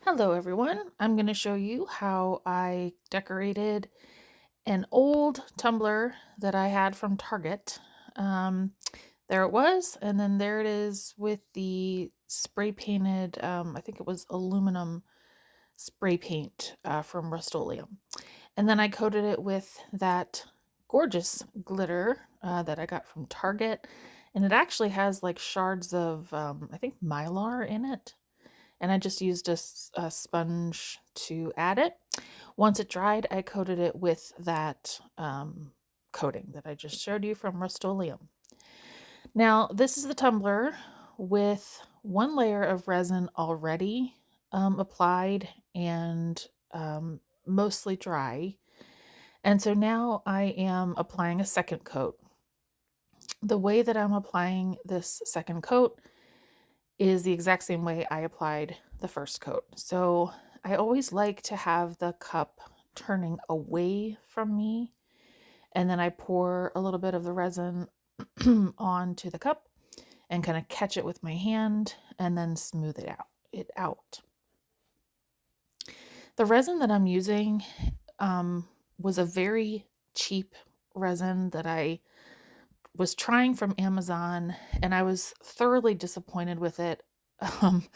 Hello everyone, I'm going to show you how I decorated an old tumbler that I had from Target. Um, there it was, and then there it is with the spray painted, I think it was aluminum spray paint from Rust-Oleum. And then I coated it with that gorgeous glitter that I got from Target. And it actually has like shards of, I think, Mylar in it, and I just used a sponge to add it. Once it dried, I coated it with that coating that I just showed you from Rust-Oleum. Now, this is the tumbler with one layer of resin already applied and mostly dry. And so now I am applying a second coat. The way that I'm applying this second coat is the exact same way I applied the first coat. So I always like to have the cup turning away from me, and then I pour a little bit of the resin onto the cup and kind of catch it with my hand and then smooth it out. The resin that I'm using was a very cheap resin that I was trying from Amazon, and I was thoroughly disappointed with it. Um,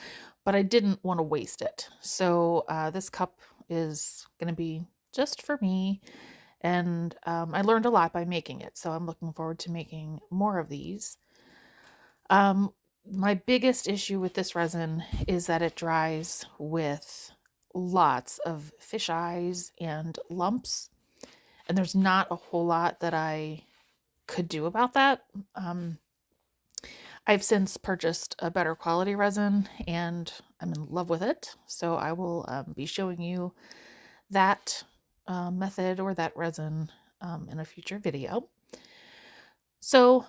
but I didn't want to waste it. So this cup is going to be just for me. And I learned a lot by making it. So I'm looking forward to making more of these. My biggest issue with this resin is that it dries with lots of fish eyes and lumps. And there's not a whole lot that I could do about that. I've since purchased a better quality resin and I'm in love with it. So I will be showing you that method or that resin in a future video. So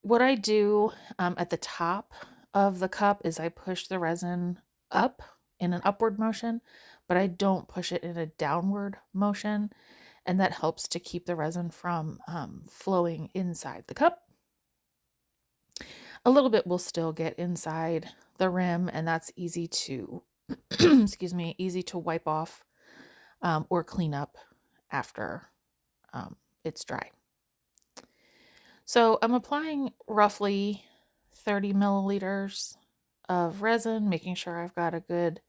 what I do at the top of the cup is I push the resin up in an upward motion, but I don't push it in a downward motion. And that helps to keep the resin from flowing inside the cup. A little bit will still get inside the rim, and that's easy to, excuse me, easy to wipe off or clean up after it's dry. So I'm applying roughly 30 milliliters of resin, making sure I've got a good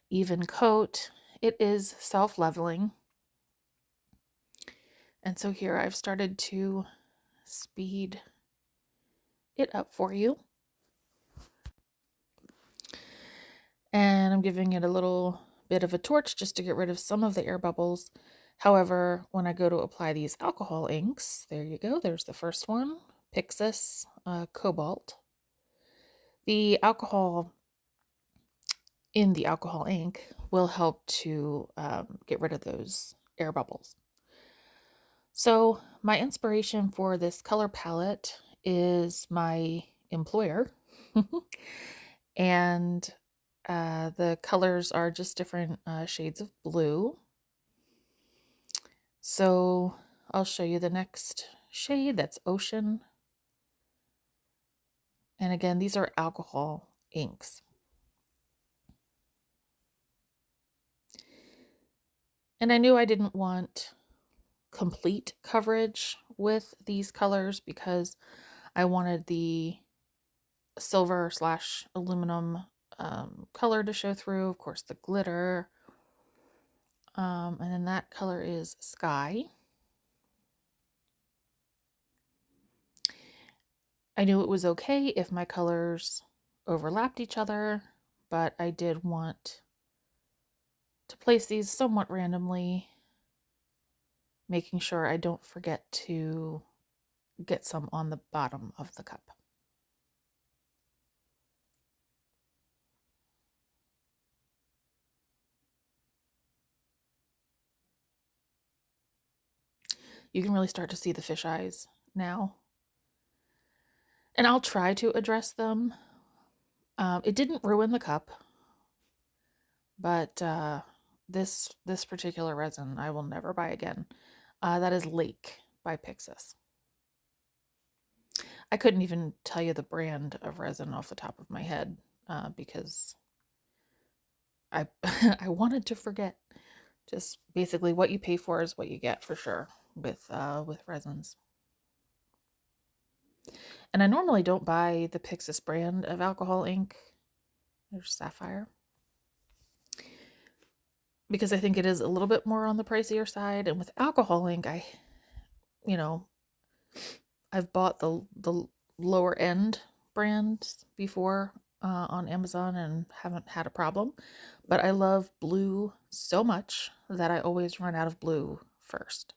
even coat. It is self-leveling. And so here I've started to speed it up for you. And I'm giving it a little bit of a torch just to get rid of some of the air bubbles. However, when I go to apply these alcohol inks, there you go, there's the first one, Pixis Cobalt. The alcohol in the alcohol ink will help to get rid of those air bubbles. So my inspiration for this color palette is my employer. And the colors are just different shades of blue. So I'll show you the next shade. That's Ocean. And again, these are alcohol inks. And I knew I didn't want complete coverage with these colors because I wanted the silver / aluminum color to show through. Of course, the glitter. And then that color is Sky. I knew it was okay if my colors overlapped each other, but I did want to place these somewhat randomly, making sure I don't forget to get some on the bottom of the cup. You can really start to see the fish eyes now. And I'll try to address them. It didn't ruin the cup, but this particular resin I will never buy again. That is Lake by Pixis. I couldn't even tell you the brand of resin off the top of my head because I I wanted to forget. Just basically what you pay for is what you get for sure with resins. And I normally don't buy the Pixis brand of alcohol ink. There's Sapphire. Because I think it is a little bit more on the pricier side. And with alcohol ink, you know, I've bought the lower end brands before on Amazon and haven't had a problem. But I love blue so much that I always run out of blue first.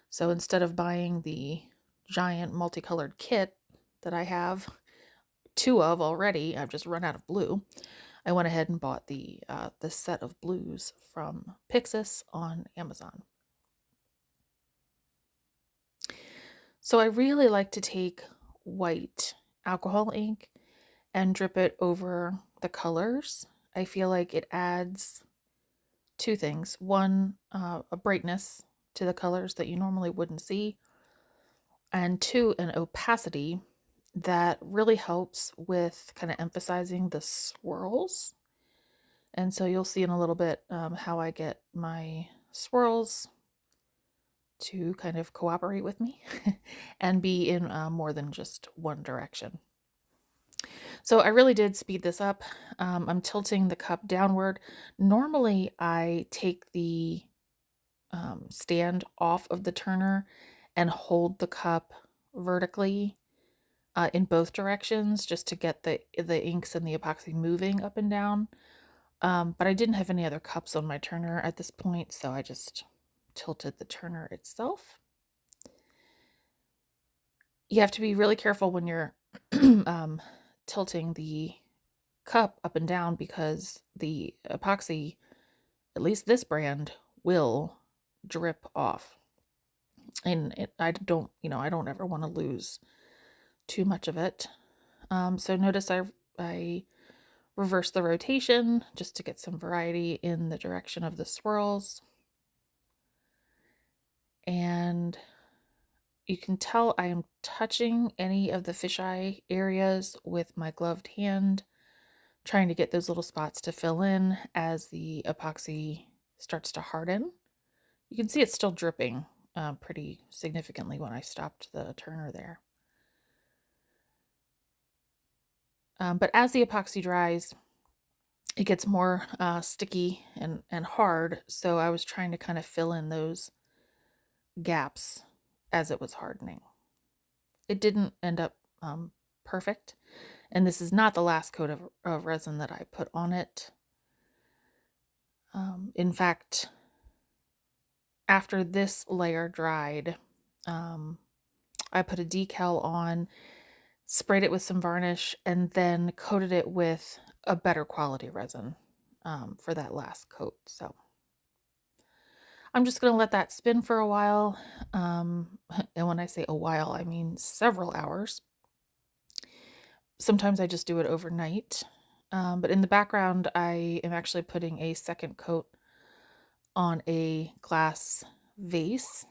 So instead of buying the giant multicolored kit that I have two of already, I've just run out of blue. I went ahead and bought the set of blues from Pixis on Amazon. So I really like to take white alcohol ink and drip it over the colors. I feel like it adds two things. One, a brightness to the colors that you normally wouldn't see, and two, an opacity that really helps with kind of emphasizing the swirls. And so you'll see in a little bit how I get my swirls to kind of cooperate with me and be in more than just one direction. So I really did speed this up. I'm tilting the cup downward. Normally I take the stand off of the turner and hold the cup vertically in both directions just to get the inks and the epoxy moving up and down. But I didn't have any other cups on my turner at this point, so I just tilted the turner itself. You have to be really careful when you're tilting the cup up and down because the epoxy, at least this brand, will drip off. And I don't ever want to lose too much of it. So notice I reverse the rotation just to get some variety in the direction of the swirls. And you can tell I am touching any of the fisheye areas with my gloved hand, trying to get those little spots to fill in as the epoxy starts to harden. You can see it's still dripping pretty significantly when I stopped the turner there. But as the epoxy dries, it gets more sticky and hard, so I was trying to kind of fill in those gaps as it was hardening. It didn't end up perfect, and this is not the last coat of resin that I put on it. In fact, after this layer dried, I put a decal on, sprayed it with some varnish, and then coated it with a better quality resin for that last coat. So I'm just going to let that spin for a while. And when I say a while, I mean several hours. Sometimes I just do it overnight. But in the background, I am actually putting a second coat on a glass vase.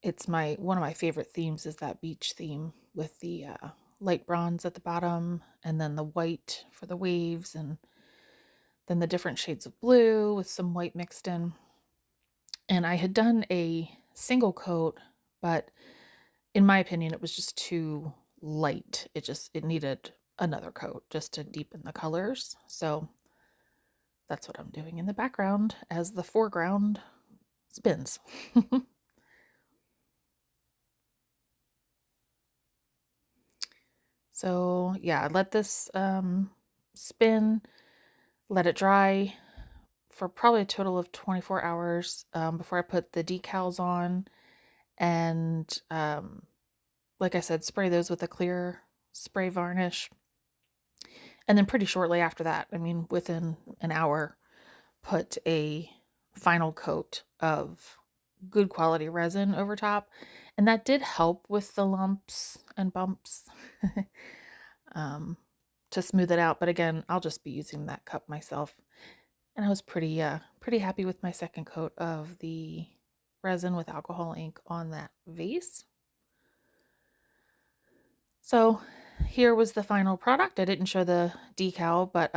It's one of my favorite themes is that beach theme with the light bronze at the bottom and then the white for the waves and then the different shades of blue with some white mixed in. And I had done a single coat, but in my opinion, it was just too light. It needed another coat just to deepen the colors. So that's what I'm doing in the background as the foreground spins. So yeah, let this spin, let it dry for probably a total of 24 hours before I put the decals on. And like I said, spray those with a clear spray varnish. And then pretty shortly after that, I mean, within an hour, put a final coat of good quality resin over top. And that did help with the lumps and bumps to smooth it out. But again, I'll just be using that cup myself. And I was pretty happy with my second coat of the resin with alcohol ink on that vase. So here was the final product. I didn't show the decal, but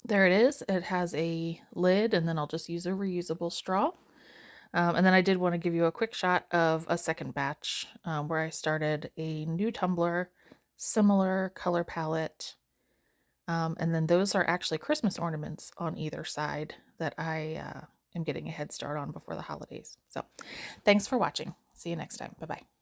there it is. It has a lid, and then I'll just use a reusable straw. And then I did want to give you a quick shot of a second batch where I started a new tumbler, similar color palette. And then those are actually Christmas ornaments on either side that I am getting a head start on before the holidays. So thanks for watching. See you next time. Bye-bye.